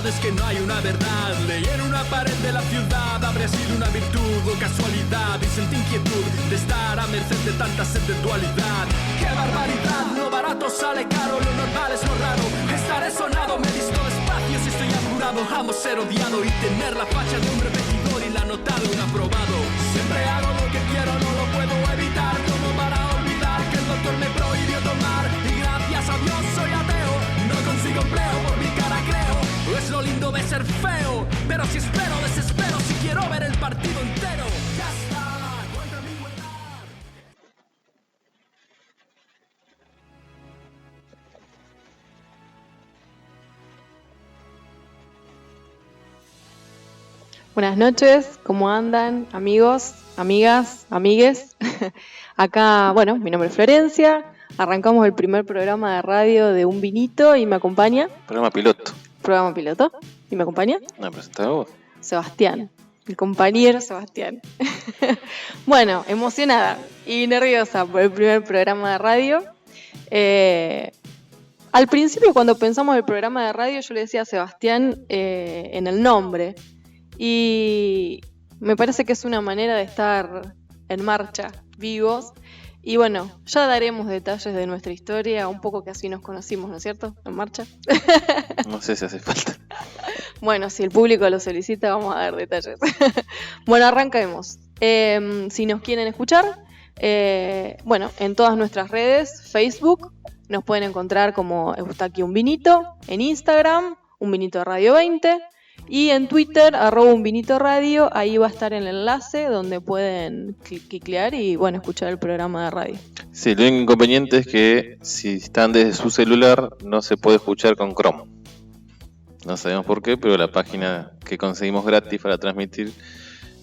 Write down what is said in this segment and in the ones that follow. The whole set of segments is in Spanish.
es que no hay una verdad. Leer una pared de la ciudad habría sido una virtud o casualidad, y sentí inquietud de estar a merced de tanta sed de dualidad. ¡Qué barbaridad! Lo barato sale caro, lo normal es lo raro. Estaré sonado, me visto espacio si estoy apurado. Amo ser odiado y tener la facha de un repetidor y la nota de un aprobado. Siempre hago lo que quiero, no lo puedo evitar. Como para olvidar que el doctor me prohibió tomar. Y gracias a Dios soy ateo, no consigo empleo, por mi cara creo. Es lo lindo de ser feo, pero si espero, desespero, si quiero ver el partido entero. Ya está, cuánta ambigüedad. Buenas noches, ¿cómo andan, amigos, amigas, amigues? Acá, bueno, mi nombre es Florencia, arrancamos el primer programa de radio de Un Vinito y me acompaña... Programa piloto. Programa piloto, ¿y me acompaña? No, presentaba vos. Sebastián, el compañero Sebastián. Bueno, emocionada y nerviosa por el primer programa de radio. Al principio, cuando pensamos el programa de radio, yo le decía a Sebastián en el nombre. Y me parece que es una manera de estar en marcha, vivos. Y bueno, ya daremos detalles de nuestra historia, un poco que así nos conocimos, ¿no es cierto? En marcha. No sé si hace falta. Bueno, si el público lo solicita, vamos a dar detalles. Bueno, arranquemos. Si nos quieren escuchar, bueno, en todas nuestras redes, Facebook, nos pueden encontrar como Eustaquio Un Vinito, en Instagram, Un Vinito Radio 20, y en Twitter, @unvinitoradio, ahí va a estar el enlace donde pueden cliquear y bueno, escuchar el programa de radio. Sí, lo único inconveniente es que si están desde su celular no se puede escuchar con Chrome. No sabemos por qué, pero la página que conseguimos gratis para transmitir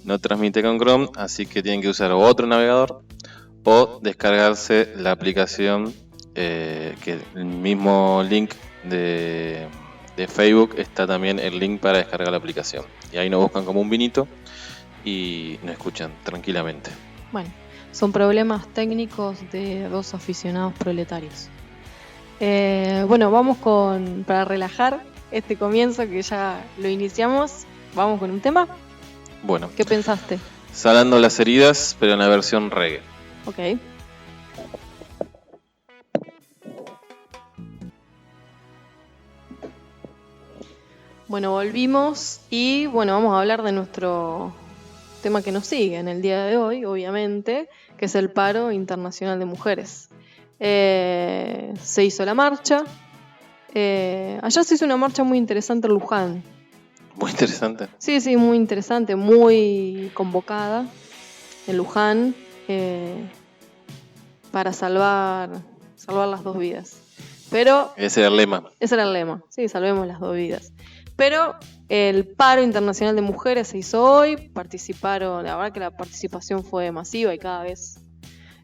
no transmite con Chrome, así que tienen que usar o otro navegador o descargarse la aplicación, que el mismo link de Facebook está también el link para descargar la aplicación. Y ahí nos buscan como Un Vinito y nos escuchan tranquilamente. Bueno, son problemas técnicos de dos aficionados proletarios. Bueno, vamos para relajar este comienzo que ya lo iniciamos, vamos con un tema. Bueno, ¿Qué pensaste? sanando las heridas, pero en la versión reggae. Ok. Bueno, volvimos y bueno, vamos a hablar de nuestro tema que nos sigue en el día de hoy, obviamente, que es el paro internacional de mujeres. Se hizo la marcha. Allá se hizo una marcha muy interesante en Luján. Muy interesante. Sí, muy interesante, muy convocada en Luján, para salvar las dos vidas. Pero Ese era el lema. ese era el lema, sí, salvemos las dos vidas. Pero el paro internacional de mujeres se hizo hoy, participaron, la verdad que la participación fue masiva y cada vez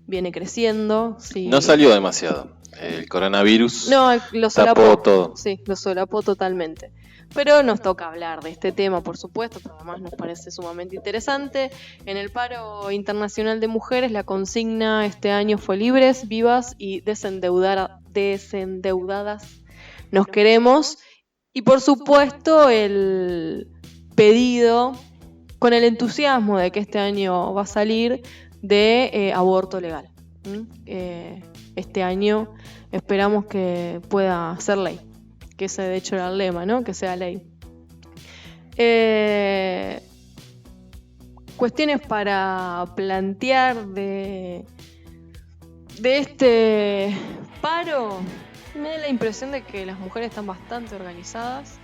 viene creciendo. Sí. No salió demasiado. El coronavirus No, lo solapó tapó todo. Sí, lo solapó totalmente. Pero nos toca hablar de este tema, por supuesto, pero además nos parece sumamente interesante. En el paro internacional de mujeres, la consigna este año fue libres, vivas y desendeudadas nos queremos. Y por supuesto el pedido, con el entusiasmo de que este año va a salir, de aborto legal. Este año esperamos que pueda ser ley, que ese de hecho era el lema, ¿no? Que sea ley. Cuestiones para plantear de este paro. Me da la impresión de que las mujeres están bastante organizadas.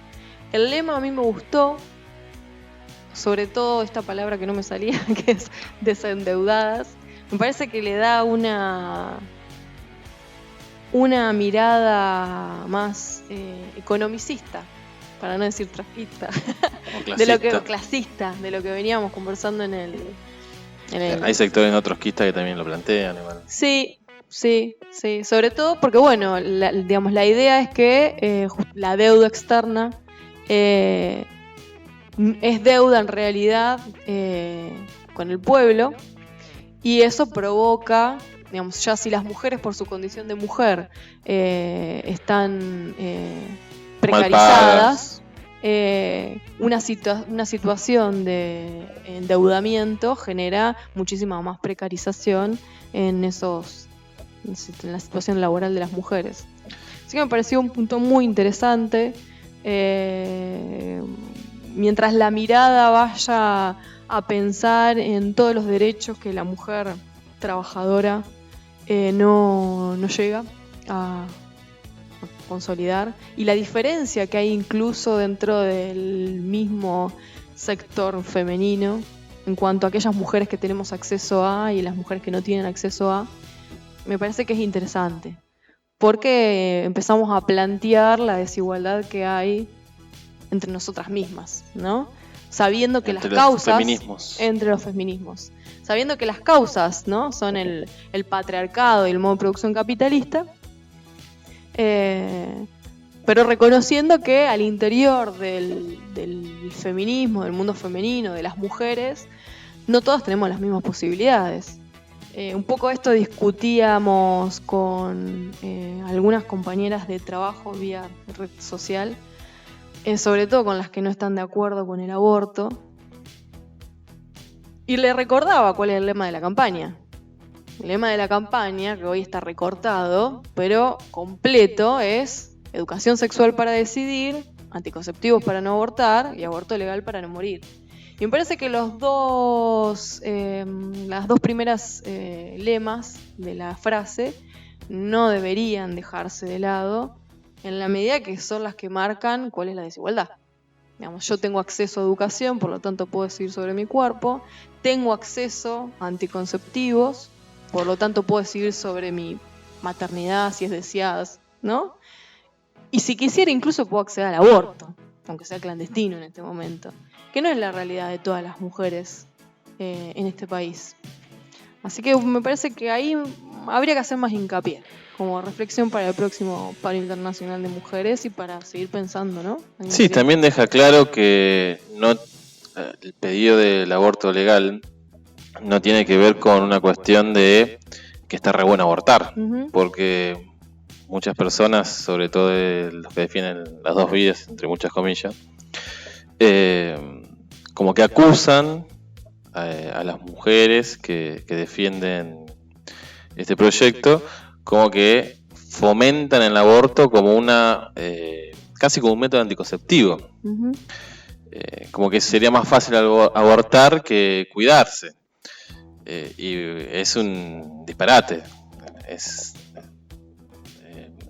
El lema a mí me gustó, sobre todo esta palabra que no me salía, que es desendeudadas. Me parece que le da una mirada más economicista, para no decir trapista, clasista, de lo que veníamos conversando en el... Hay sectores no trotskistas que también lo plantean. Igual. Sí, sobre todo porque bueno, la idea es que la deuda externa es deuda en realidad con el pueblo, y eso provoca, digamos, ya si las mujeres por su condición de mujer están precarizadas, una situación de endeudamiento genera muchísima más precarización en la situación laboral de las mujeres. Así que me pareció un punto muy interesante. Mientras la mirada vaya a pensar en todos los derechos que la mujer trabajadora no llega a consolidar, y la diferencia que hay incluso dentro del mismo sector femenino en cuanto a aquellas mujeres que tenemos acceso a y las mujeres que no tienen acceso a, me parece que es interesante, porque empezamos a plantear la desigualdad que hay entre nosotras mismas, ¿no? Sabiendo que entre las causas feminismos. entre los feminismos, sabiendo que las causas, ¿no?, son el patriarcado y el modo de producción capitalista, pero reconociendo que al interior del feminismo, del mundo femenino, de las mujeres, no todas tenemos las mismas posibilidades. Un poco esto discutíamos con algunas compañeras de trabajo vía red social, sobre todo con las que no están de acuerdo con el aborto, y le recordaba cuál es el lema de la campaña. El lema de la campaña, que hoy está recortado, pero completo, es educación sexual para decidir, anticonceptivos para no abortar y aborto legal para no morir. Y me parece que las dos primeras lemas de la frase no deberían dejarse de lado en la medida que son las que marcan cuál es la desigualdad. Digamos, yo tengo acceso a educación, por lo tanto puedo decidir sobre mi cuerpo, tengo acceso a anticonceptivos, por lo tanto puedo decidir sobre mi maternidad, si es deseada, ¿no? Y si quisiera incluso puedo acceder al aborto, aunque sea clandestino en este momento, que no es la realidad de todas las mujeres en este país. Así que me parece que ahí habría que hacer más hincapié, como reflexión para el próximo Paro Internacional de Mujeres y para seguir pensando, ¿no? Sí, también deja claro que el pedido del aborto legal no tiene que ver con una cuestión de que está re bueno abortar, porque muchas personas, sobre todo los que defienden las dos vidas, entre muchas comillas, como que acusan a las mujeres que defienden este proyecto, como que fomentan el aborto como casi como un método anticonceptivo. Como que sería más fácil abortar que cuidarse. Y es un disparate. Es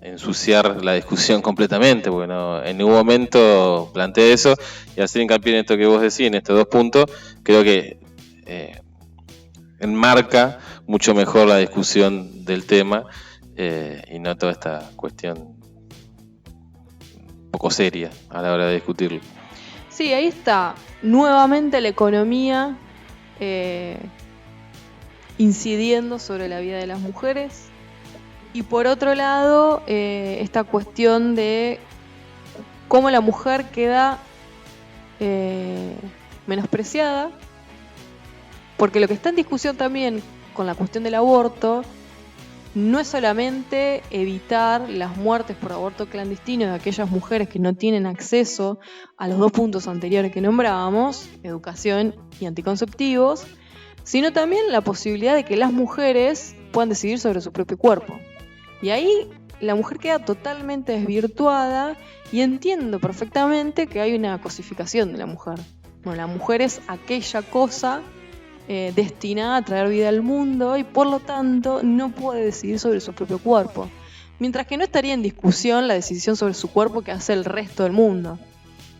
ensuciar la discusión completamente, porque en ningún momento planteé eso, y hacer hincapié en esto que vos decís, en estos dos puntos, creo que enmarca mucho mejor la discusión del tema, y no toda esta cuestión poco seria a la hora de discutirlo. Sí, ahí está nuevamente la economía incidiendo sobre la vida de las mujeres, y por otro lado esta cuestión de cómo la mujer queda menospreciada, porque lo que está en discusión también con la cuestión del aborto no es solamente evitar las muertes por aborto clandestino de aquellas mujeres que no tienen acceso a los dos puntos anteriores que nombrábamos, educación y anticonceptivos, sino también la posibilidad de que las mujeres puedan decidir sobre su propio cuerpo. Y ahí la mujer queda totalmente desvirtuada, y entiendo perfectamente que hay una cosificación de la mujer. Bueno, la mujer es aquella cosa destinada a traer vida al mundo y por lo tanto no puede decidir sobre su propio cuerpo. Mientras que no estaría en discusión la decisión sobre su cuerpo que hace el resto del mundo.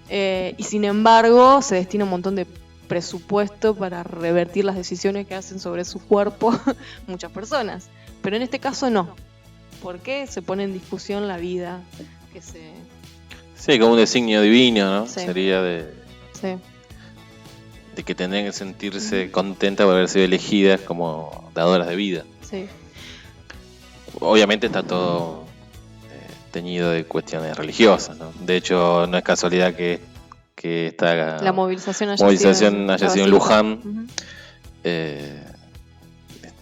Y sin embargo se destina un montón de presupuesto para revertir las decisiones que hacen sobre su cuerpo muchas personas. Pero en este caso no. ¿Por qué se pone en discusión la vida que se... Sí, como un designio divino, ¿no? Sí. Sería de que tendrían que sentirse contentas por haber sido elegidas como dadoras de vida. Sí. Obviamente está todo teñido de cuestiones religiosas, ¿no? De hecho, no es casualidad que esta La movilización haya sido en Luján. Uh-huh.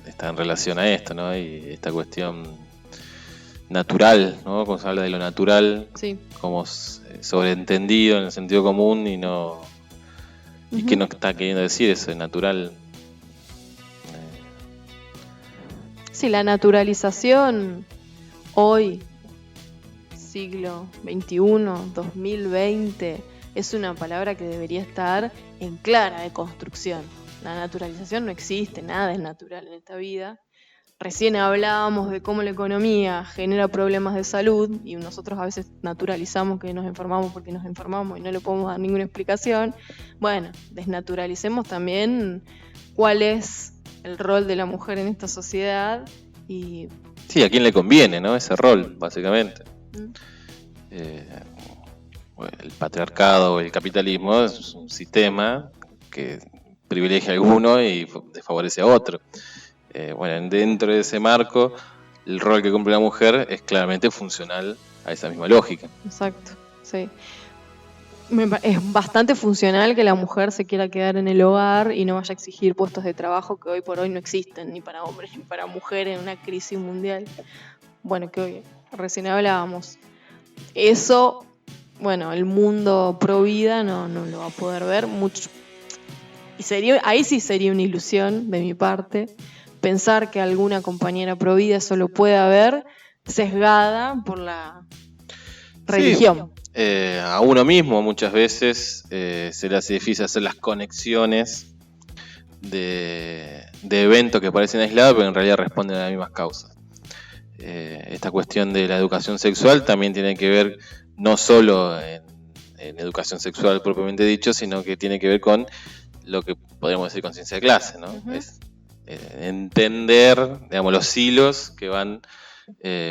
Está en relación a esto, ¿no? Y esta cuestión natural, ¿no? Como se habla de lo natural, Sí. como sobreentendido en el sentido común y no... ¿Y qué nos está queriendo decir eso de natural? Sí, la naturalización hoy, siglo XXI, 2020, es una palabra que debería estar en clara deconstrucción. La naturalización no existe, nada es natural en esta vida. Recién hablábamos de cómo la economía genera problemas de salud y nosotros a veces naturalizamos que nos enfermamos porque nos enfermamos y no le podemos dar ninguna explicación. Bueno, desnaturalicemos también cuál es el rol de la mujer en esta sociedad y... Sí, a quién le conviene, ¿no? Ese rol, básicamente. El patriarcado o el capitalismo es un sistema que privilegia a alguno y desfavorece a otro. Bueno, dentro de ese marco, el rol que cumple la mujer es claramente funcional a esa misma lógica. Exacto, sí. Es bastante funcional que la mujer se quiera quedar en el hogar y no vaya a exigir puestos de trabajo que hoy por hoy no existen, ni para hombres ni para mujeres en una crisis mundial. Bueno, que hoy recién hablábamos. Eso, bueno, el mundo pro vida no lo va a poder ver mucho. Y ahí sí sería una ilusión de mi parte pensar que alguna compañera pro vida solo puede haber sesgada por la religión. Sí, a uno mismo muchas veces se le hace difícil hacer las conexiones de eventos que parecen aislados pero en realidad responden a las mismas causas. Esta cuestión de la educación sexual también tiene que ver no solo en educación sexual propiamente dicho, sino que tiene que ver con lo que podríamos decir conciencia de clase, ¿no? Uh-huh. Es entender, digamos, los hilos que van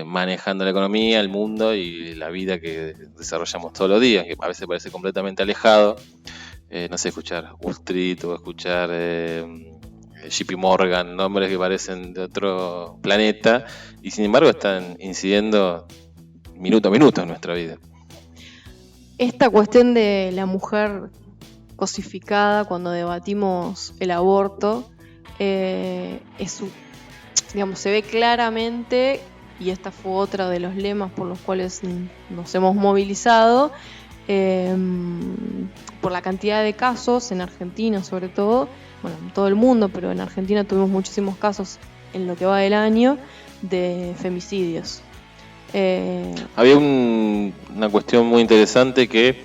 manejando la economía, el mundo y la vida que desarrollamos todos los días, que a veces parece completamente alejado. No sé, escuchar Wall Street o escuchar JP Morgan, nombres que parecen de otro planeta y sin embargo están incidiendo minuto a minuto en nuestra vida. Esta cuestión de la mujer cosificada cuando debatimos el aborto digamos, se ve claramente, y esta fue otra de los lemas por los cuales nos hemos movilizado, por la cantidad de casos en Argentina sobre todo, bueno, en todo el mundo, pero en Argentina tuvimos muchísimos casos en lo que va del año de femicidios. Había una cuestión muy interesante que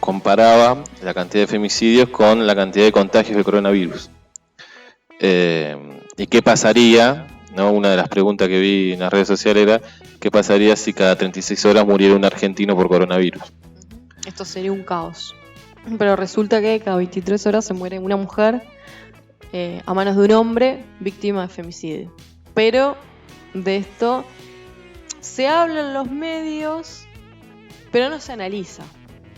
comparaba la cantidad de femicidios con la cantidad de contagios del coronavirus. ¿Y qué pasaría? ¿No? Una de las preguntas que vi en las redes sociales era ¿qué pasaría si cada 36 horas muriera un argentino por coronavirus? Esto sería un caos. Pero resulta que cada 23 horas se muere una mujer a manos de un hombre víctima de femicidio. Pero de esto se habla en los medios, pero no se analiza.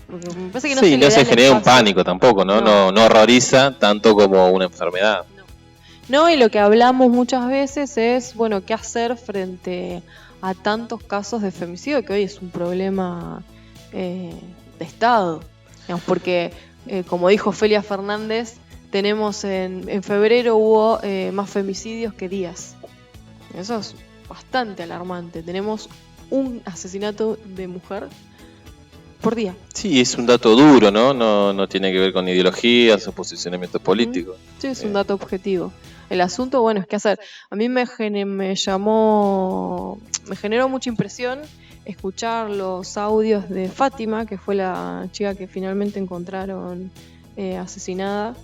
Porque me parece que no se genera un pánico tampoco, ¿no? No horroriza tanto como una enfermedad. No, y lo que hablamos muchas veces es, bueno, qué hacer frente a tantos casos de femicidio, que hoy es un problema de Estado. Digamos, porque, como dijo Ofelia Fernández, tenemos en febrero hubo más femicidios que días. Eso es bastante alarmante. Tenemos un asesinato de mujer por día. Sí, es un dato duro, ¿no? No tiene que ver con ideologías o posicionamientos políticos. Sí, es un dato objetivo. El asunto, bueno, es qué hacer. A mí me generó mucha impresión escuchar los audios de Fátima, que fue la chica que finalmente encontraron asesinada,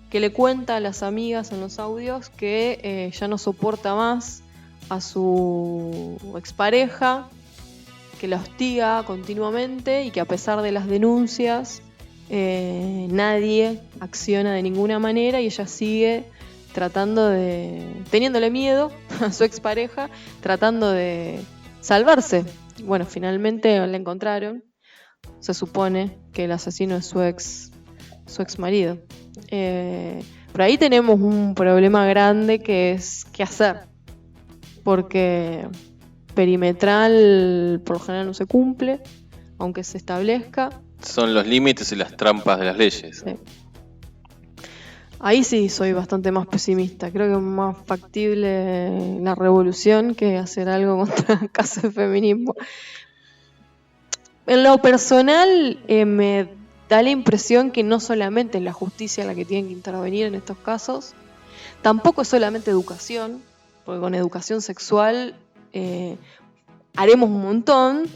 que le cuenta a las amigas en los audios que ya no soporta más a su expareja, que la hostiga continuamente y que a pesar de las denuncias nadie acciona de ninguna manera y ella sigue teniéndole miedo a su expareja, tratando de salvarse. Bueno, finalmente la encontraron. Se supone que el asesino es su ex marido. Pero ahí tenemos un problema grande que es qué hacer. Porque perimetral por lo general no se cumple, aunque se establezca. Son los límites y las trampas de las leyes. Sí. Ahí sí soy bastante más pesimista. Creo que es más factible la revolución que hacer algo contra el caso de feminismo. En lo personal, me da la impresión que no solamente es la justicia la que tiene que intervenir en estos casos, tampoco es solamente educación, porque con educación sexual haremos un montón,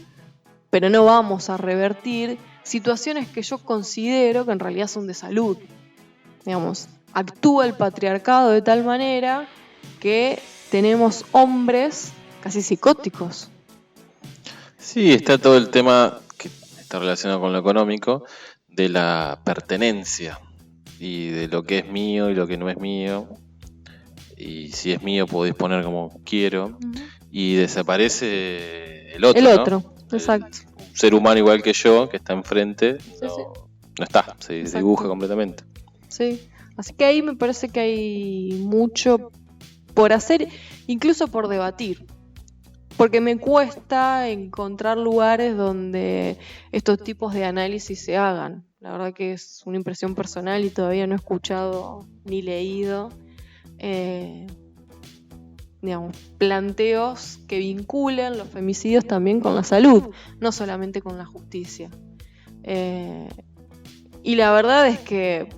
pero no vamos a revertir situaciones que yo considero que en realidad son de salud. Digamos, actúa el patriarcado de tal manera que tenemos hombres casi psicóticos. Sí, está todo el tema que está relacionado con lo económico, de la pertenencia y de lo que es mío y lo que no es mío. Y si es mío puedo disponer como quiero. Y desaparece el otro. El otro, ¿no? exacto. Un ser humano igual que yo, que está enfrente, Sí. no está, se Exacto. dibuja completamente. Sí, así que ahí me parece que hay mucho por hacer, incluso por debatir. Porque me cuesta encontrar lugares donde estos tipos de análisis se hagan. La verdad que es una impresión personal y todavía no he escuchado ni leído planteos que vinculen los femicidios también con la salud, no solamente con la justicia. Y la verdad es que,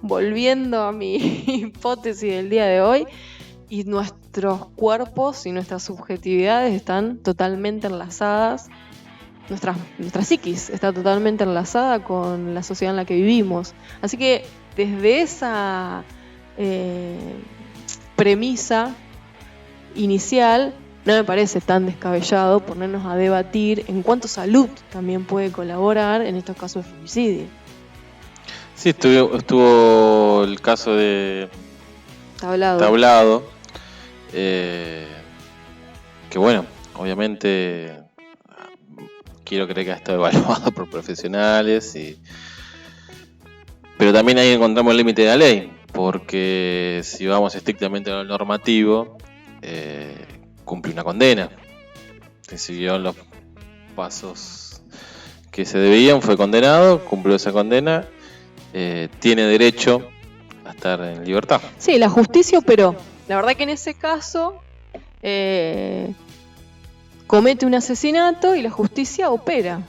volviendo a mi hipótesis del día de hoy, y nuestros cuerpos y nuestras subjetividades están totalmente enlazadas, nuestra psiquis está totalmente enlazada con la sociedad en la que vivimos. Así que desde esa premisa inicial, no me parece tan descabellado ponernos a debatir en cuánto salud también puede colaborar en estos casos de femicidio. Sí, estuvo el caso de Tablado. Que bueno, obviamente quiero creer que ha estado evaluado por profesionales, pero también ahí encontramos el límite de la ley, porque si vamos estrictamente a lo normativo, cumple una condena, que siguió los pasos que se debían, fue condenado, cumplió esa condena, tiene derecho a estar en libertad. Sí, la justicia operó. La verdad que en ese caso comete un asesinato y la justicia opera.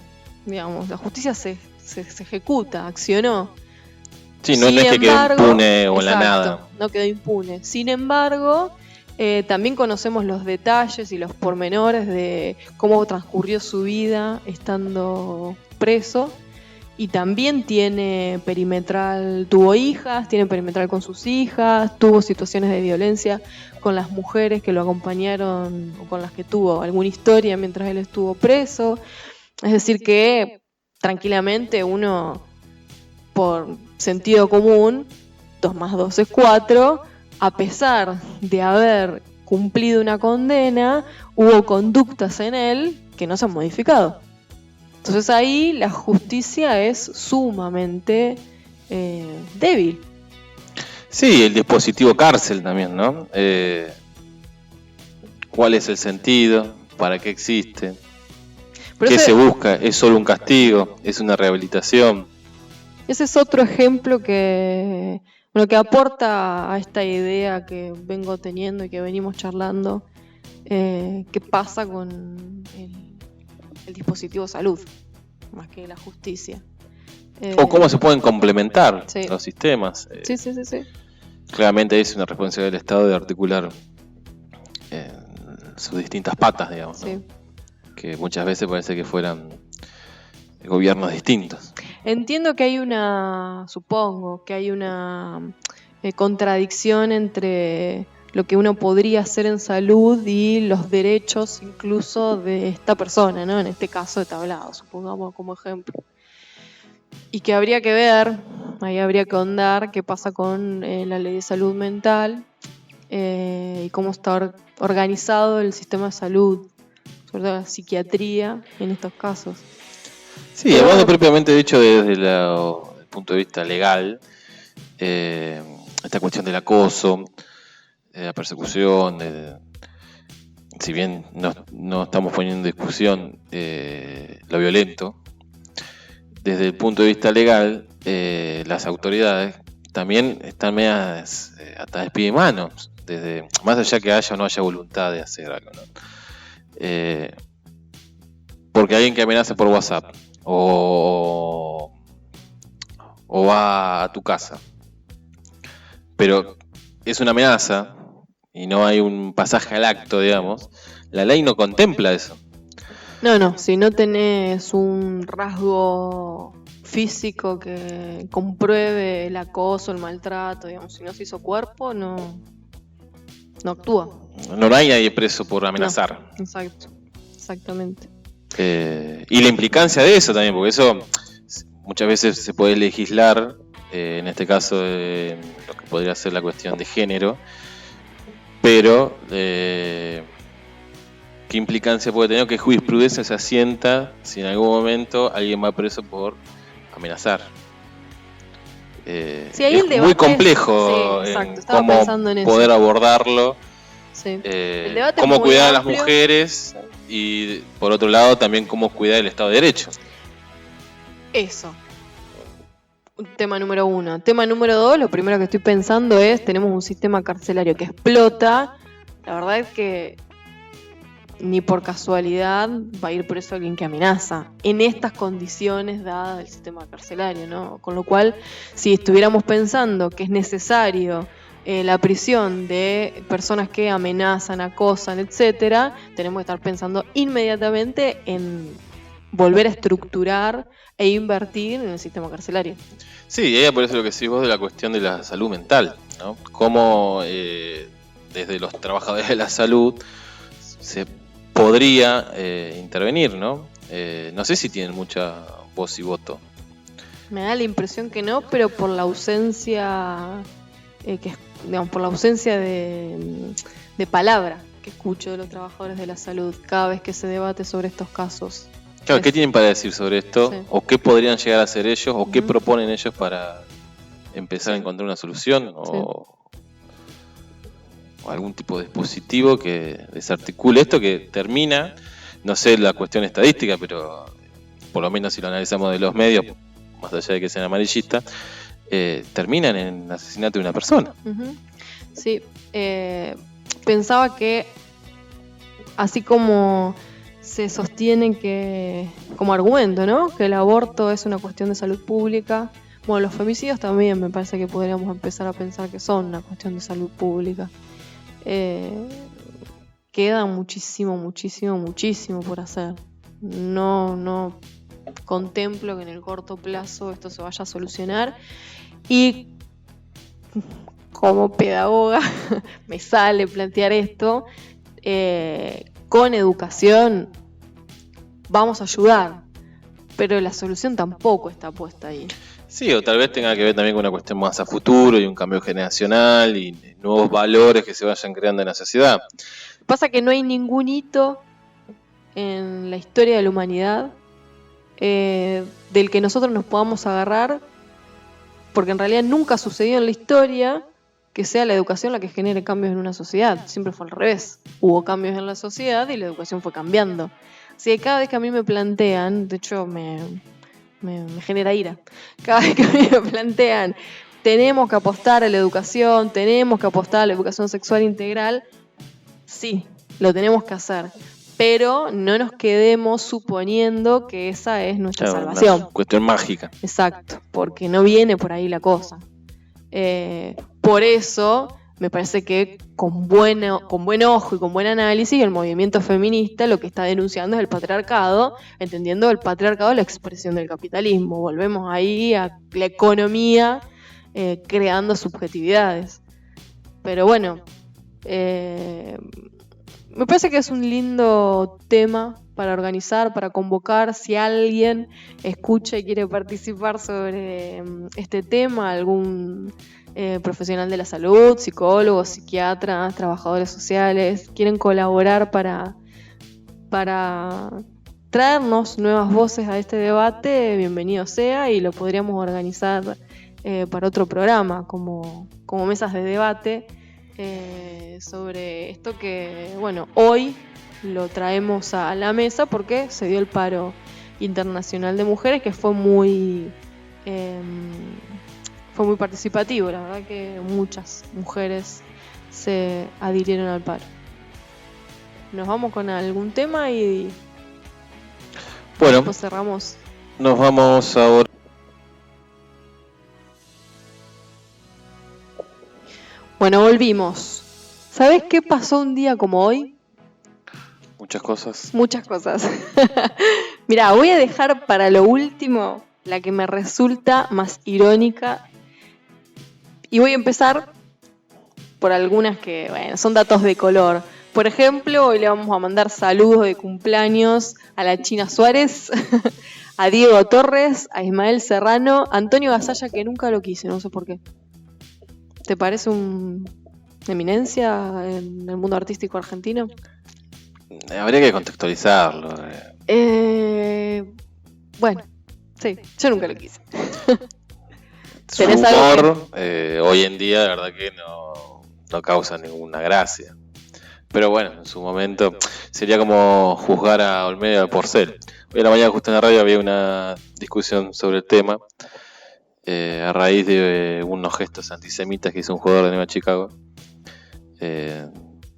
Digamos, la justicia se ejecuta, accionó. Sí, no es que quede impune o en la nada. No quedó impune. Sin embargo, también conocemos los detalles y los pormenores de cómo transcurrió su vida estando preso. Y también tuvo hijas, tiene perimetral con sus hijas, tuvo situaciones de violencia con las mujeres que lo acompañaron o con las que tuvo alguna historia mientras él estuvo preso. Es decir que tranquilamente uno, por sentido común, 2 más 2 es 4, a pesar de haber cumplido una condena, hubo conductas en él que no se han modificado. Entonces ahí la justicia es sumamente débil. Sí, el dispositivo cárcel también, ¿no? ¿Cuál es el sentido? ¿Para qué existe? ¿Qué se busca? ¿Es solo un castigo? ¿Es una rehabilitación? Ese es otro ejemplo que aporta a esta idea que vengo teniendo y que venimos charlando, qué pasa con el dispositivo salud, más que la justicia. O cómo se pueden complementar los sistemas. Sí. Claramente es una responsabilidad del Estado de articular sus distintas patas, digamos, ¿no? Que muchas veces parece que fueran gobiernos distintos. Entiendo que supongo que hay una contradicción entre lo que uno podría hacer en salud y los derechos incluso de esta persona, ¿no? En este caso de Tablado, supongamos como ejemplo. Y que habría que ver, ahí habría que ahondar qué pasa con la ley de salud mental y cómo está organizado el sistema de salud, sobre todo la psiquiatría en estos casos. Sí, hablando propiamente dicho desde el punto de vista legal, esta cuestión del acoso, la persecución, si bien no estamos poniendo en discusión lo violento, desde el punto de vista legal, las autoridades también están medias atadas de pie y manos, más allá que haya o no haya voluntad de hacer algo, ¿no? Porque alguien que amenaza por WhatsApp o va a tu casa, pero es una amenaza y no hay un pasaje al acto, digamos, la ley no contempla eso. No, si no tenés un rasgo físico que compruebe el acoso, el maltrato, digamos, si no se hizo cuerpo, no actúa. No hay nadie preso por amenazar. No, exactamente. Y la implicancia de eso también, porque eso muchas veces se puede legislar, en este caso lo que podría ser la cuestión de género, pero ¿qué implicancia puede tener? ¿Qué jurisprudencia se asienta si en algún momento alguien va preso por amenazar? Sí, ahí es muy complejo cómo poder abordarlo, cómo cuidar a las mujeres y por otro lado también cómo cuidar el Estado de Derecho. Eso. Tema número 1. Tema número 2, lo primero que estoy pensando es, tenemos un sistema carcelario que explota. La verdad es que ni por casualidad va a ir preso alguien que amenaza en estas condiciones dadas del sistema carcelario, ¿no? Con lo cual, si estuviéramos pensando que es necesario la prisión de personas que amenazan, acosan, etcétera, tenemos que estar pensando inmediatamente en volver a estructurar e invertir en el sistema carcelario. Sí, y ahí aparece lo que decís vos de la cuestión de la salud mental, ¿no? Cómo desde los trabajadores de la salud se podría intervenir, ¿no? No sé si tienen mucha voz y voto. Me da la impresión que no, pero por la ausencia por la ausencia de palabra que escucho de los trabajadores de la salud cada vez que se debate sobre estos casos. Claro, ¿qué tienen para decir sobre esto? Sí. ¿O qué podrían llegar a hacer ellos? ¿O qué proponen ellos para empezar a encontrar una solución? O algún tipo de dispositivo que desarticule esto, que termina, no sé la cuestión estadística, pero por lo menos si lo analizamos de los medios, más allá de que sean amarillistas, terminan en el asesinato de una persona. Uh-huh. Sí, pensaba que así como se sostiene que, como argumento, ¿no?, que el aborto es una cuestión de salud pública, bueno, los femicidios también me parece que podríamos empezar a pensar que son una cuestión de salud pública. Queda muchísimo por hacer. No contemplo que en el corto plazo esto se vaya a solucionar, y como pedagoga me sale plantear esto, con educación vamos a ayudar, pero la solución tampoco está puesta ahí. Sí, o tal vez tenga que ver también con una cuestión más a futuro y un cambio generacional y nuevos valores que se vayan creando en la sociedad. Pasa que no hay ningún hito en la historia de la humanidad del que nosotros nos podamos agarrar, porque en realidad nunca sucedió en la historia que sea la educación la que genere cambios en una sociedad. Siempre fue al revés. Hubo cambios en la sociedad y la educación fue cambiando. Así que cada vez que a mí me plantean, de hecho me genera ira, cada vez que a mí me plantean tenemos que apostar a la educación, tenemos que apostar a la educación sexual integral, sí, lo tenemos que hacer, pero no nos quedemos suponiendo que esa es nuestra salvación. Una cuestión mágica. Exacto, porque no viene por ahí la cosa. Por eso me parece que con buen ojo y con buen análisis, el movimiento feminista lo que está denunciando es el patriarcado, entendiendo el patriarcado la expresión del capitalismo. Volvemos ahí a la economía creando subjetividades. Pero bueno, me parece que es un lindo tema para organizar, para convocar. Si alguien escucha y quiere participar sobre este tema, algún profesional de la salud, psicólogos, psiquiatras, trabajadores sociales, quieren colaborar para traernos nuevas voces a este debate, bienvenido sea, y lo podríamos organizar para otro programa, como mesas de debate sobre esto que, bueno, hoy lo traemos a la mesa porque se dio el paro internacional de mujeres, que fue muy fue muy participativo, la verdad que muchas mujeres se adhirieron al paro. Nos vamos con algún tema y Bueno, después cerramos. nos vamos ahora. Bueno, volvimos. ¿Sabés qué pasó un día como hoy? Muchas cosas. Muchas cosas. Mirá, voy a dejar para lo último la que me resulta más irónica. Y voy a empezar por algunas que, bueno, son datos de color. Por ejemplo, hoy le vamos a mandar saludos de cumpleaños a la China Suárez, a Diego Torres, a Ismael Serrano, a Antonio Gasalla, que nunca lo quise, no sé por qué. ¿Te parece una eminencia en el mundo artístico argentino? Habría que contextualizarlo. Bueno, sí, yo nunca lo quise. Su ¿Tenés algo humor, hoy en día, la verdad que no causa ninguna gracia. Pero bueno, en su momento sería como juzgar a Olmedo y a Porcel. Hoy en la mañana, justo en la radio, había una discusión sobre el tema a raíz de unos gestos antisemitas que hizo un jugador de Nueva Chicago.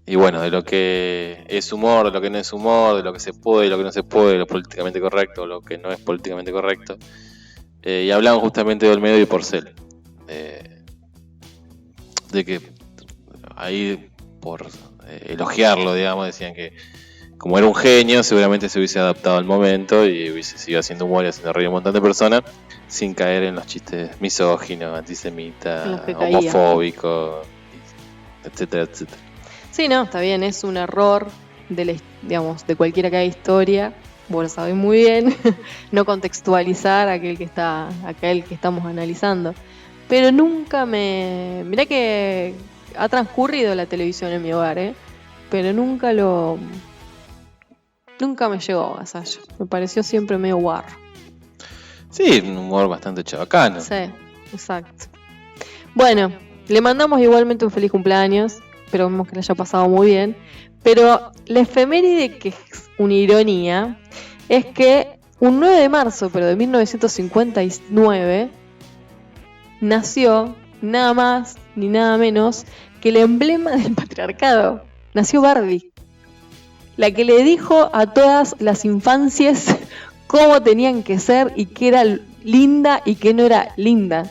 Y bueno, de lo que es humor, de lo que no es humor, de lo que se puede y lo que no se puede, de lo políticamente correcto, lo que no es políticamente correcto. Y hablaban justamente de Olmedo y Porcel. De que ahí, por elogiarlo, digamos, decían que como era un genio, seguramente se hubiese adaptado al momento y hubiese seguido haciendo humor y haciendo reír a un montón de personas sin caer en los chistes misóginos, antisemitas, homofóbicos, etcétera, etcétera. Sí, no, está bien, es un error de cualquiera que haga historia, vos lo sabés muy bien, no contextualizar aquel que estamos analizando. Pero nunca mirá que ha transcurrido la televisión en mi hogar, pero nunca me llegó a Gasalla. Me pareció siempre medio guarro. Sí, un humor bastante chabacano. Sí, exacto. Bueno, le mandamos igualmente un feliz cumpleaños. Esperamos que le haya pasado muy bien. Pero la efeméride, que es una ironía, es que un 9 de marzo, pero de 1959, nació nada más ni nada menos que el emblema del patriarcado. Nació Barbie, la que le dijo a todas las infancias cómo tenían que ser y qué era linda y qué no era linda.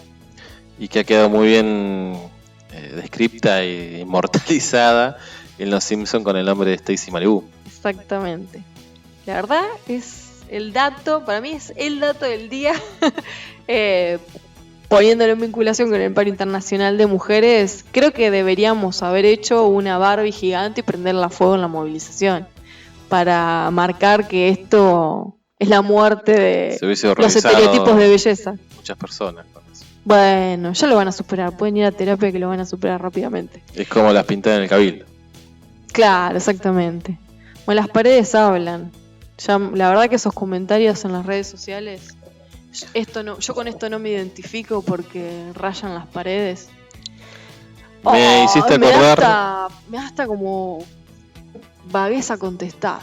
Y que ha quedado muy bien descripta e inmortalizada en Los Simpsons con el nombre de Stacy Malibu. Exactamente. La verdad es el dato, para mí es el dato del día. Poniéndolo en vinculación con el paro internacional de mujeres, creo que deberíamos haber hecho una Barbie gigante y prenderla a fuego en la movilización para marcar que esto es la muerte de los estereotipos de belleza. Muchas personas con eso. Bueno, ya lo van a superar, pueden ir a terapia que lo van a superar rápidamente. Es como las pintadas en el Cabildo. Claro, exactamente. Bueno, las paredes hablan. Ya, la verdad que esos comentarios en las redes sociales, yo con esto no me identifico porque rayan las paredes. Me hiciste acordar. Me da hasta como vagueza contestar,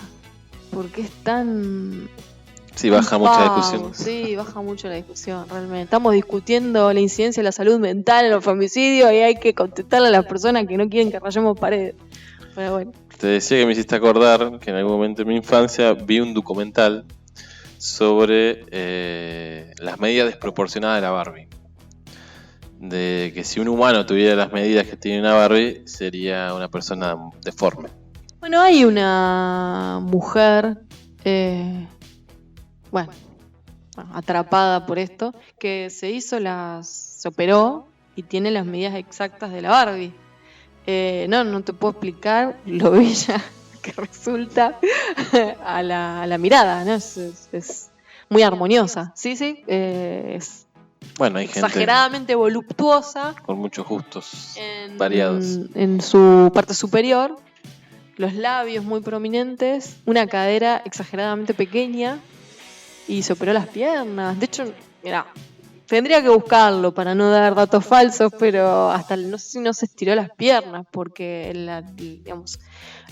porque es tan... Sí, baja mucha discusión. Sí, baja mucho la discusión, realmente. Estamos discutiendo la incidencia de la salud mental en los femicidios y hay que contestarle a las personas que no quieren que rayemos paredes. Pero bueno. Te decía que me hiciste acordar que en algún momento de mi infancia vi un documental sobre las medidas desproporcionadas de la Barbie. De que si un humano tuviera las medidas que tiene una Barbie, sería una persona deforme. Bueno, hay una mujer, atrapada por esto, que se operó y tiene las medidas exactas de la Barbie. No te puedo explicar lo bella que resulta a la mirada, ¿no? Es muy armoniosa. Sí, es bueno, hay gente exageradamente voluptuosa. Con muchos gustos variados. En su parte superior, los labios muy prominentes, una cadera exageradamente pequeña y se operó las piernas. De hecho, mirá, Tendría que buscarlo para no dar datos falsos, pero hasta no sé si no se estiró las piernas, porque digamos,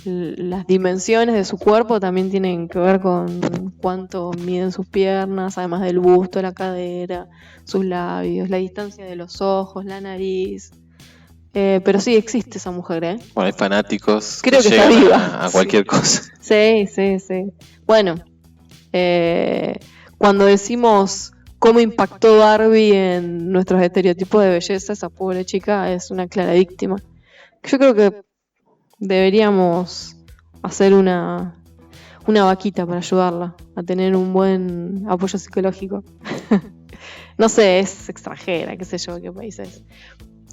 las dimensiones de su cuerpo también tienen que ver con cuánto miden sus piernas, además del busto, la cadera, sus labios, la distancia de los ojos, la nariz. Pero sí existe esa mujer, ¿eh? Bueno, hay fanáticos Creo que está llegan viva. a cualquier cosa. Sí. Bueno, cuando decimos cómo impactó Barbie en nuestros estereotipos de belleza, esa pobre chica es una clara víctima. Yo creo que deberíamos hacer una vaquita para ayudarla a tener un buen apoyo psicológico. No sé, es extranjera, qué sé yo, qué país es.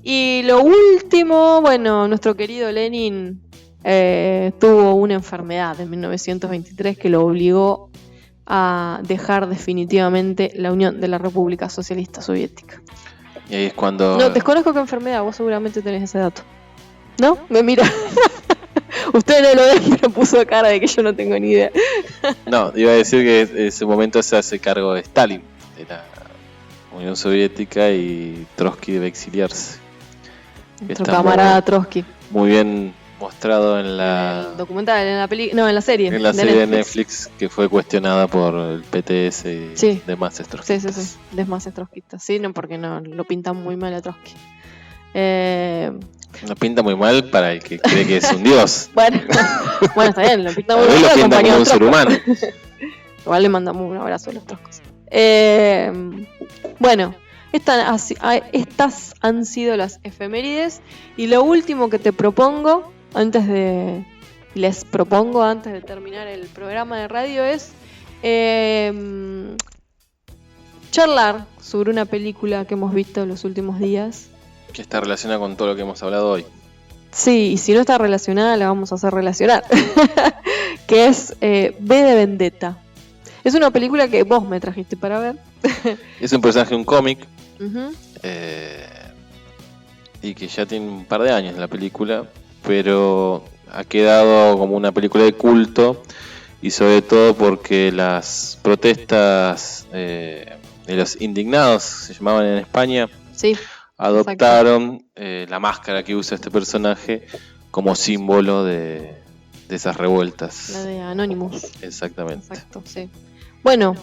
Y lo último, bueno, nuestro querido Lenin tuvo una enfermedad en 1923 que lo obligó a dejar definitivamente la Unión de la República Socialista Soviética. Y ahí es cuando... No, desconozco qué enfermedad, vos seguramente tenés ese dato. ¿No? Me mira. Usted no lo ve, pero puso cara de que yo no tengo ni idea. No, iba a decir que en ese momento se hace cargo de Stalin, de la Unión Soviética, y Trotsky debe exiliarse. Nuestro camarada Trotsky. Muy bien mostrado en En la... el documental, en la serie. En la serie de Netflix, que fue cuestionada por el PTS y Sí. demás trotskistas. Sí. Demás trotskistas. Sí, no, porque no lo pintan muy mal a Trotsky. Lo pinta muy mal para el que cree que es un dios. Bueno, está bien, lo pinta muy A mal. él lo pinta como acompañado un ser Trotsky. humano. Igual le mandamos un abrazo a los Trotscos. Bueno, estas han sido las efemérides. Y lo último que les propongo antes de terminar el programa de radio es charlar sobre una película que hemos visto en los últimos días. Que está relacionada con todo lo que hemos hablado hoy. Sí, y si no está relacionada, la vamos a hacer relacionar. Que es V de Vendetta. Es una película que vos me trajiste para ver. Es un personaje de un cómic. Uh-huh. Y que ya tiene un par de años la película, pero ha quedado como una película de culto, y sobre todo porque las protestas de los indignados, se llamaban en España, Sí, adoptaron la máscara que usa este personaje como símbolo de esas revueltas. la de Anonymous. Exactamente. Exacto, sí. Bueno,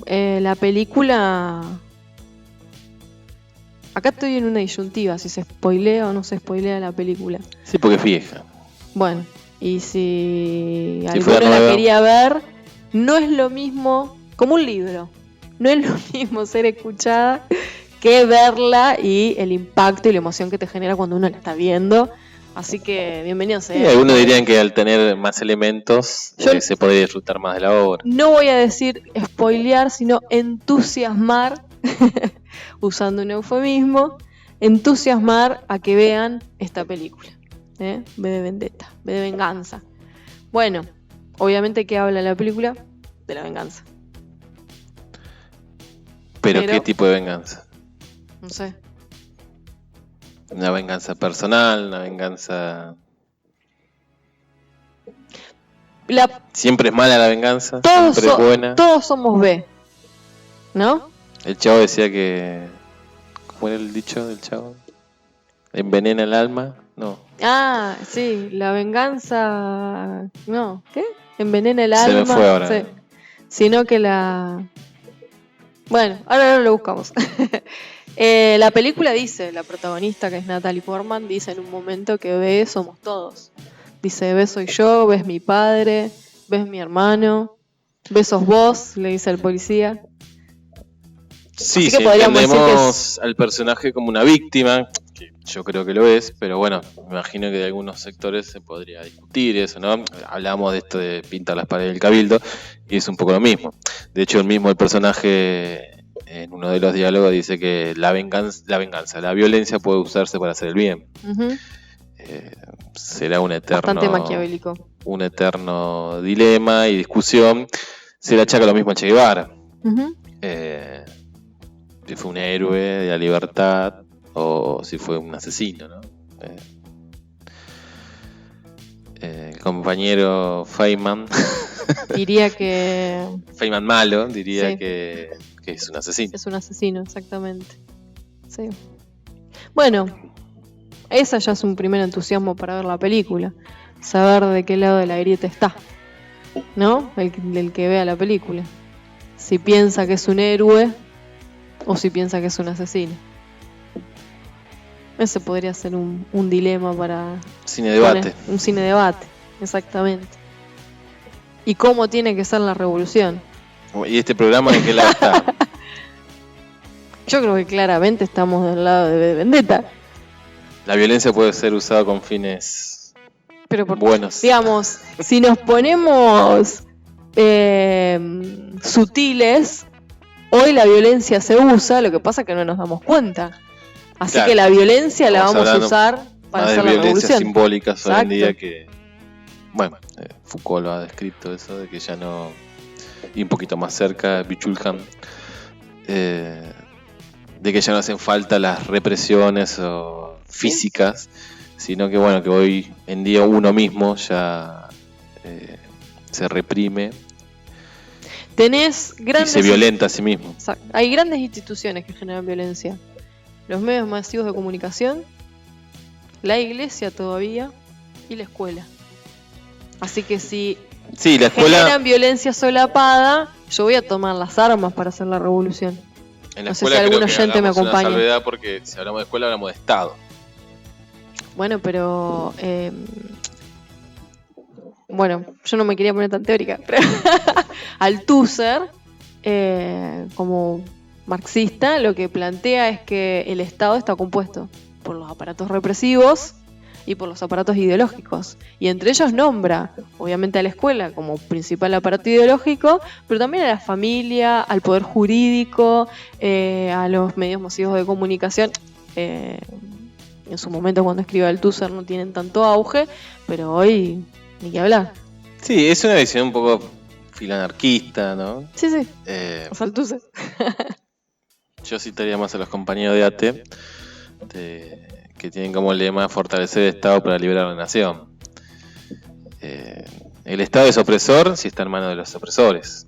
la película... Acá estoy en una disyuntiva, si se spoilea o no se spoilea la película. Sí, porque es vieja. Bueno, y si Si alguno fuera la nueva. quería ver, no es lo mismo, como un libro, no es lo mismo ser escuchada que verla y el impacto y la emoción que te genera cuando uno la está viendo. Así que bienvenidos. Sí, algunos dirían que al tener más elementos se podría disfrutar más de la obra. No voy a decir spoilear, sino entusiasmar, usando un eufemismo, entusiasmar a que vean esta película. V de Vendetta, V de venganza. Bueno, obviamente, ¿qué habla la película? De la venganza. ¿Pero qué tipo de venganza? No sé. Una venganza personal, una venganza... Siempre es mala la venganza, siempre es buena. Todos somos B, ¿no? El chavo decía que... ¿Cómo era el dicho del chavo? ¿Envenena el alma? No. Ah, sí, la venganza... No, ¿qué? Envenena el alma. Se me fue ahora. Sí. Sino que la... Bueno, ahora lo buscamos. La película dice, la protagonista, que es Natalie Portman, dice en un momento que B somos todos. Dice, B soy yo, B es mi padre, B es mi hermano, B sos vos, le dice al policía. Sí, Así que si podríamos entendemos al personaje como una víctima, que yo creo que lo es, pero bueno, me imagino que de algunos sectores se podría discutir eso, ¿no? Hablamos de esto de pintar las paredes del cabildo, y es un poco lo mismo. De hecho, el personaje en uno de los diálogos dice que la violencia puede usarse para hacer el bien. Uh-huh. Será bastante maquiavélico. Un eterno dilema y discusión. Se le achaca lo mismo a Che Guevara. Uh-huh. Si fue un héroe de la libertad o si fue un asesino, ¿no? El compañero Feynman diría que... Feynman malo, diría Sí. que que es un asesino. Es un asesino, exactamente. Sí. Bueno, esa ya es un primer entusiasmo para ver la película. Saber de qué lado de la grieta está, ¿no? El que vea la película. Si piensa que es un héroe o si piensa que es un asesino. Ese podría ser un dilema para... Cine debate. Un cine debate, exactamente. ¿Y cómo tiene que ser la revolución? ¿Y este programa en qué lado está? Yo creo que claramente estamos del lado de Vendetta. La violencia puede ser usada con fines Pero buenos. Digamos, si nos ponemos sutiles, hoy la violencia se usa, lo que pasa es que no nos damos cuenta. Así Claro. que la violencia la Estamos vamos a hablando usar para más hacer de la violencias revolución. simbólicas hoy en Exacto. día que... Bueno, Foucault lo ha descrito eso, de que ya no... Y un poquito más cerca, Bichulhan, de que ya no hacen falta las represiones o físicas, sino que bueno, que hoy en día uno mismo ya se reprime Tenés y grandes... se violenta a sí mismo. Exacto. Hay grandes instituciones que generan violencia. Los medios masivos de comunicación, la iglesia todavía y la escuela. Así que si Sí, la escuela... generan violencia solapada, yo voy a tomar las armas para hacer la revolución. En la No sé escuela si algún creo que oyente me hagamos una acompaña. salvedad porque si hablamos de escuela hablamos de Estado. Bueno, pero... bueno, yo no me quería poner tan teórica, pero Althusser, como marxista, lo que plantea es que el Estado está compuesto por los aparatos represivos y por los aparatos ideológicos. Y entre ellos nombra, obviamente, a la escuela como principal aparato ideológico, pero también a la familia, al poder jurídico, a los medios masivos de comunicación. En su momento, cuando escribe Althusser, no tienen tanto auge, pero hoy ni que hablar. Sí, es una visión un poco filanarquista, ¿no? Sí, sí, Eh, Althusser. Yo citaría más a los compañeros de ATE, que tienen como lema fortalecer el Estado para liberar la nación. El Estado es opresor si está en manos de los opresores.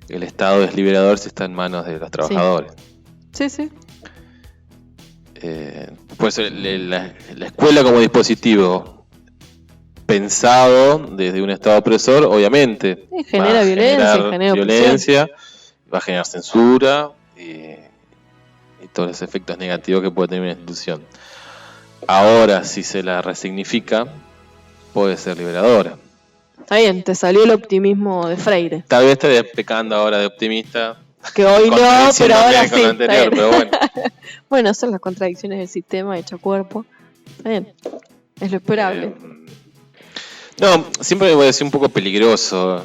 El Estado es liberador si está en manos de los trabajadores. Sí, sí. Por eso la escuela como dispositivo pensado desde un Estado opresor, obviamente Sí, genera va a violencia, generar genera violencia, va a generar censura y todos los efectos negativos que puede tener una institución. Ahora, si se la resignifica, puede ser liberadora. Está bien, te salió el optimismo de Freire. Tal vez esté pecando ahora de optimista, Que hoy no, pero ahora sí. con lo Está anterior, bien. pero bueno. Bueno, son las contradicciones del sistema hecho cuerpo. Está bien. Es lo esperable. No, siempre me parece un poco peligroso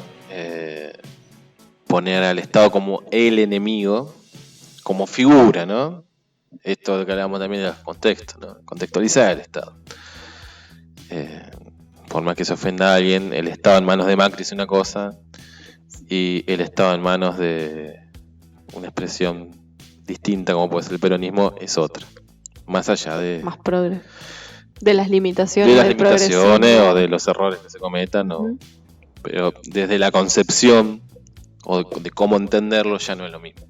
poner al Estado como el enemigo, como figura, ¿no? Esto de que hablamos también de los contextos, ¿no? Contextualizar el Estado. Por más que se ofenda a alguien, el Estado en manos de Macri es una cosa y el Estado en manos de una expresión distinta como puede ser el peronismo es otra. Más allá de... Más progre. De las limitaciones. de las del limitaciones progresismo. o de los errores que se cometan, ¿no? Ujú. Pero desde la concepción o de cómo entenderlo ya no es lo mismo.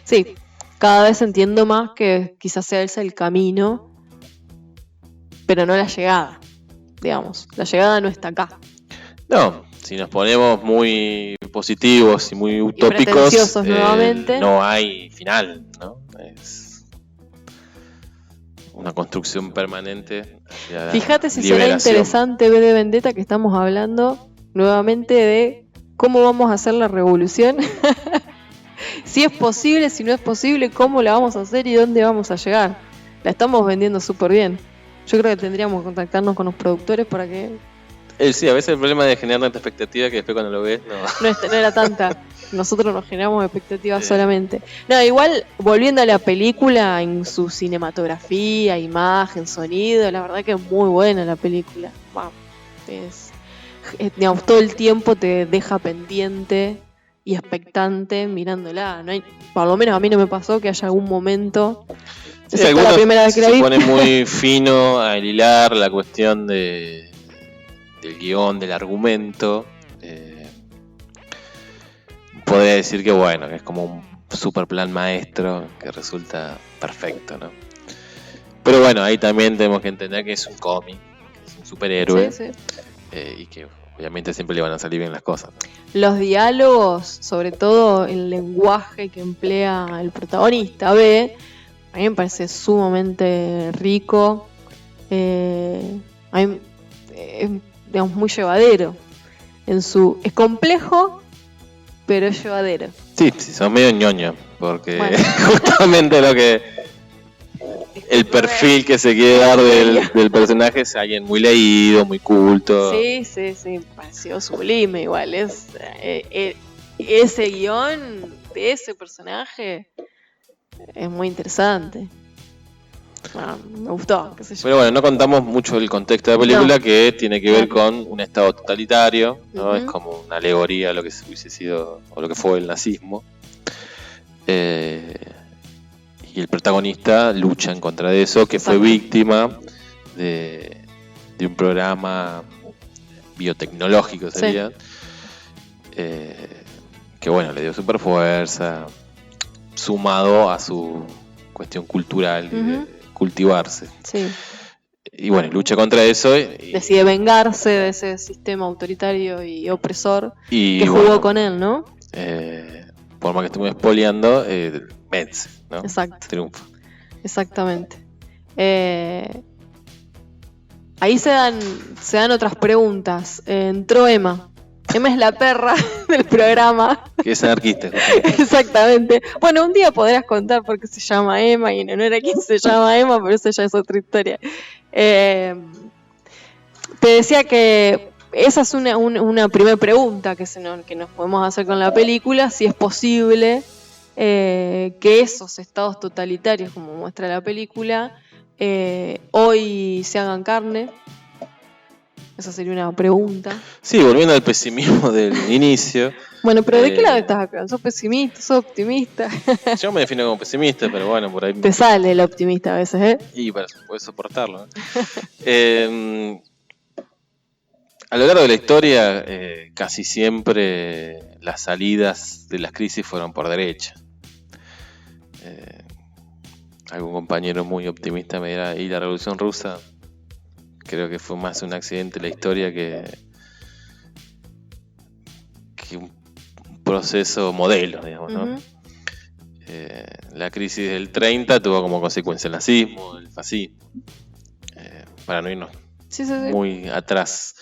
Sí, cada vez entiendo más que quizás sea ese el camino, pero no la llegada, digamos. La llegada no está acá. No, si nos ponemos muy positivos y muy utópicos, pretenciosos nuevamente. no hay final, ¿no? Es una construcción permanente hacia la Fíjate si será liberación. interesante ver de Vendetta que estamos hablando nuevamente de cómo vamos a hacer la revolución. Si es posible, si no es posible, cómo la vamos a hacer y dónde vamos a llegar. La estamos vendiendo súper bien. Yo creo que tendríamos que contactarnos con los productores para que Sí, a veces el problema de generar tanta expectativa que después cuando lo ves, no era tanta. Nosotros nos generamos expectativas solamente. No, igual, volviendo a la película, en su cinematografía, imagen, sonido, la verdad que es muy buena la película. Wow. Digamos, todo el tiempo te deja pendiente y expectante mirándola. No hay, por lo menos a mí no me pasó que haya algún momento. Sí, excepto algunos la primera vez que la se vi. pone muy fino a hilar la cuestión del guión, del argumento. Podría decir que bueno, que es como super plan maestro que resulta perfecto, ¿no? Pero bueno, ahí también tenemos que entender que es un cómic, que es un superhéroe, Sí. Y que obviamente siempre le van a salir bien las cosas. Los diálogos, sobre todo el lenguaje que emplea el protagonista B, a mí me parece sumamente rico, digamos, muy llevadero. Es complejo, pero es llevadero. Sí, son medio ñoño, porque Bueno. justamente lo que el perfil que se quiere dar del personaje es alguien muy leído, muy culto. Sí, pareció sublime igual. Ese guión de ese personaje es muy interesante. Bueno, me gustó, qué sé yo. Pero bueno, no contamos mucho el contexto de la película, que tiene que ver con un estado totalitario, ¿no? Es como una alegoría a lo que hubiese sido o lo que fue el nazismo. Y el protagonista lucha en contra de eso, que fue víctima de un programa biotecnológico, sería, que bueno, le dio super fuerza, sumado a su cuestión cultural de cultivarse. Sí. Y bueno, lucha contra eso. Y decide vengarse de ese sistema autoritario y opresor que jugó con él, ¿no? Por más que estemos spoileando, vence, ¿no? Exacto. Triunfa. Exactamente. Ahí se dan otras preguntas. Entró Emma. Emma es la perra del programa. Que es anarquista. Exactamente. Bueno, un día podrás contar por qué se llama Emma y en honor a quién se llama Emma, pero eso ya es otra historia. Te decía que esa es una primera pregunta que nos podemos hacer con la película, si es posible que esos estados totalitarios, como muestra la película, hoy se hagan carne. Esa sería una pregunta. Sí, volviendo al pesimismo del inicio. Bueno, pero ¿de qué lado estás acá? ¿Sos pesimista? ¿Sos optimista? Yo me defino como pesimista, pero bueno, por ahí... Te sale el optimista a veces, ¿eh? Y puedes soportarlo, ¿no? A lo largo de la historia, casi siempre las salidas de las crisis fueron por derecha. Algún compañero muy optimista me dirá, ¿y la Revolución Rusa? Creo que fue más un accidente en la historia que un proceso modelo, digamos, ¿no? Uh-huh. La crisis del 30 tuvo como consecuencia el nazismo, el fascismo, para no irnos muy atrás.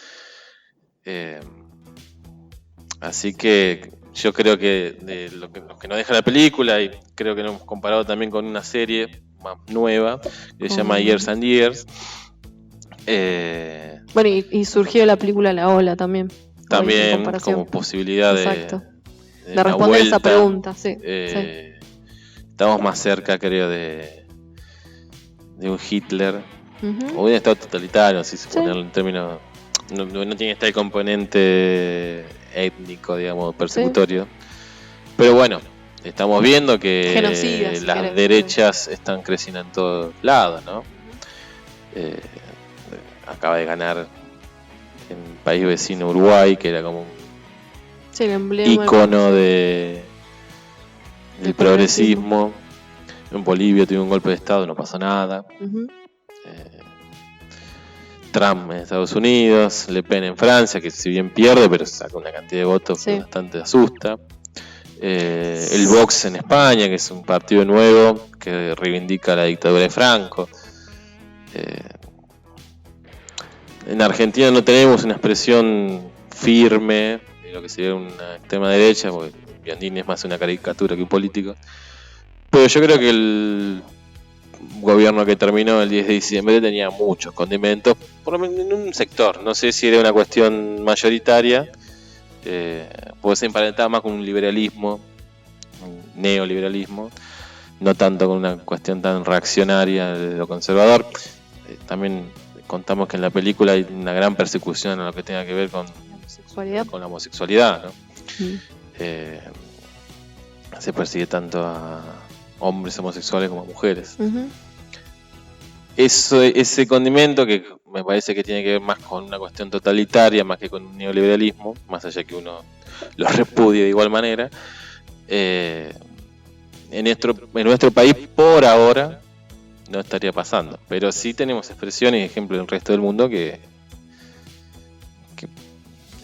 Así que yo creo que de lo que nos deja la película, y creo que lo hemos comparado también con una serie más nueva que se llama Years and Years. Bueno, y surgió la película La Ola también. También como posibilidad de responder vuelta, esa pregunta, sí. Estamos más cerca, creo, de un Hitler, o de un estado totalitario, si se pone en términos... No tiene este componente étnico, digamos, persecutorio. Pero bueno, estamos viendo que las derechas están creciendo en todos lados, ¿no? Acaba de ganar en el país vecino Uruguay, que era como un ícono del progresismo. En Bolivia tuvo un golpe de estado, no pasó nada. Trump en Estados Unidos, Le Pen en Francia, que si bien pierde, pero saca una cantidad de votos que bastante asusta. El Vox en España, que es un partido nuevo que reivindica la dictadura de Franco. En Argentina no tenemos una expresión firme de lo que sería una extrema derecha, porque Biondini es más una caricatura que un político. Pero yo creo que el gobierno que terminó el 10 de diciembre tenía muchos condimentos, por lo menos en un sector. No sé si era una cuestión mayoritaria, puede ser emparentada más con un liberalismo, un neoliberalismo, no tanto con una cuestión tan reaccionaria de lo conservador. También contamos que en la película hay una gran persecución en lo que tenga que ver con la homosexualidad, ¿no? Sí. Se persigue tanto a hombres homosexuales como a mujeres. Uh-huh. Ese condimento, que me parece que tiene que ver más con una cuestión totalitaria más que con un neoliberalismo, más allá que uno lo repudie de igual manera, en nuestro país por ahora no estaría pasando. Pero sí tenemos expresiones y ejemplos en el resto del mundo que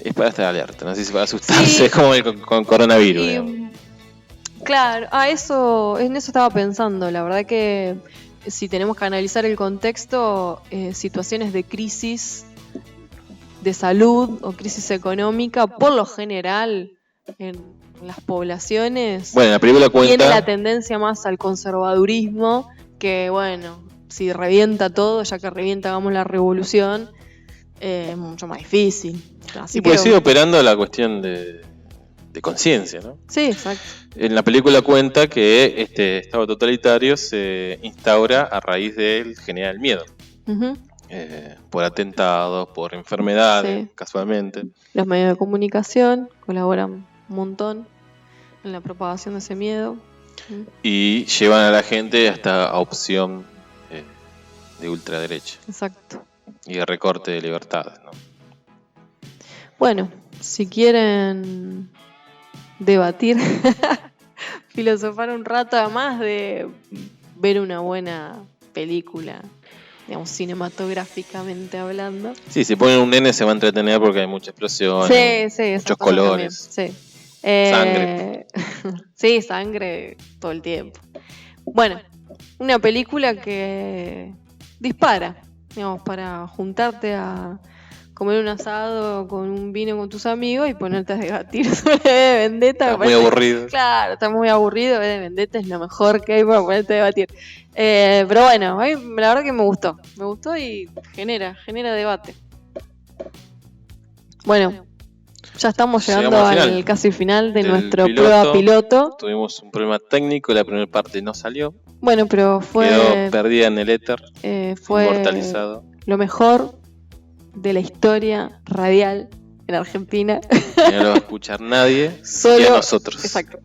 es para estar alerta. No sé si para asustarse, Sí. como con coronavirus. Y, digamos. claro, en eso estaba pensando. La verdad que si tenemos que analizar el contexto, situaciones de crisis de salud o crisis económica, por lo general, en las poblaciones, Bueno, la película tiene la cuenta. tendencia más al conservadurismo, que bueno, si revienta todo, ya que revienta, hagamos la revolución, es mucho más difícil. Así Y pues que, sigue operando la cuestión de conciencia, ¿no? sí, exacto. En la película cuenta que este estado totalitario se instaura a raíz del generar el miedo. Ujú. Por atentados, por enfermedades, Sí. casualmente. Los medios de comunicación colaboran un montón en la propagación de ese miedo. Y llevan a la gente hasta a opción de ultraderecha Exacto. y de recorte de libertades, ¿no? Bueno, si quieren debatir, filosofar un rato, además de ver una buena película, digamos, cinematográficamente hablando. Sí, si ponen un nene se va a entretener porque hay mucha explosión, Sí, esas muchos cosas colores. también, sí. Sangre. Sí, sangre todo el tiempo. Bueno, una película que dispara, digamos, para juntarte a comer un asado con un vino con tus amigos y ponerte a debatir sobre V de Vendetta. Está me muy parece- aburrido. Claro, está muy aburrido. V de Vendetta es lo mejor que hay para ponerte a debatir. Pero bueno, a mí la verdad que me gustó. Me gustó y genera debate. Bueno, ya estamos llegando Llegamos al al final casi final de del nuestro piloto. prueba piloto. Tuvimos un problema técnico, la primera parte no salió. Bueno, pero Quedó perdida en el éter, fue inmortalizado. lo mejor de la historia radial en Argentina. Que no lo va a escuchar nadie, Solo y a nosotros. Exacto.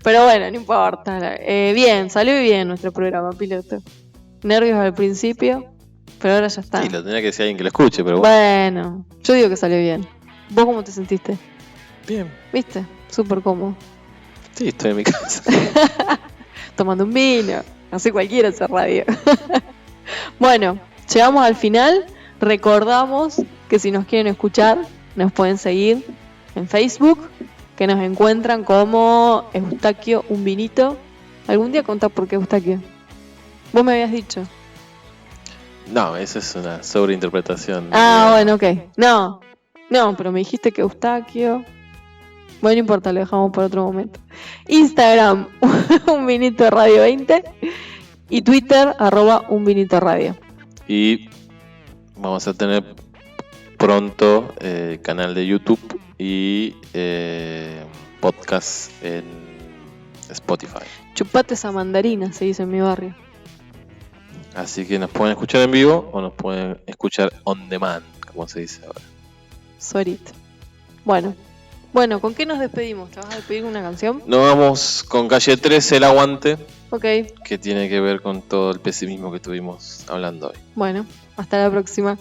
Pero bueno, no importa. Bien, salió bien nuestro programa piloto. Nervios al principio, pero ahora ya está. Sí, lo tenía que decir alguien que lo escuche, pero bueno. Bueno, yo digo que salió bien. ¿Vos cómo te sentiste? Bien. ¿Viste? Súper cómodo. Sí, estoy en mi casa. Tomando un vino. Así cualquiera hace radio. Bueno, llegamos al final. Recordamos que si nos quieren escuchar, nos pueden seguir en Facebook, que nos encuentran como Eustaquio Un Vinito. ¿Algún día contás por qué Eustaquio? Vos me habías dicho. No, esa es una sobreinterpretación. Bueno, ok. No, pero me dijiste que Eustaquio. Bueno, no importa, lo dejamos por otro momento. Instagram, Un Vinito Radio 20. Y Twitter, @unvinitoradio. Y vamos a tener pronto canal de YouTube y podcast en Spotify. Chupate esa mandarina, se dice en mi barrio. Así que nos pueden escuchar en vivo o nos pueden escuchar on demand, como se dice ahora. Sorito. Bueno, ¿con qué nos despedimos? ¿Te vas a despedir con una canción? Nos vamos con Calle 13, El Aguante, Ok, que tiene que ver con todo el pesimismo que estuvimos hablando hoy. bueno, hasta la próxima.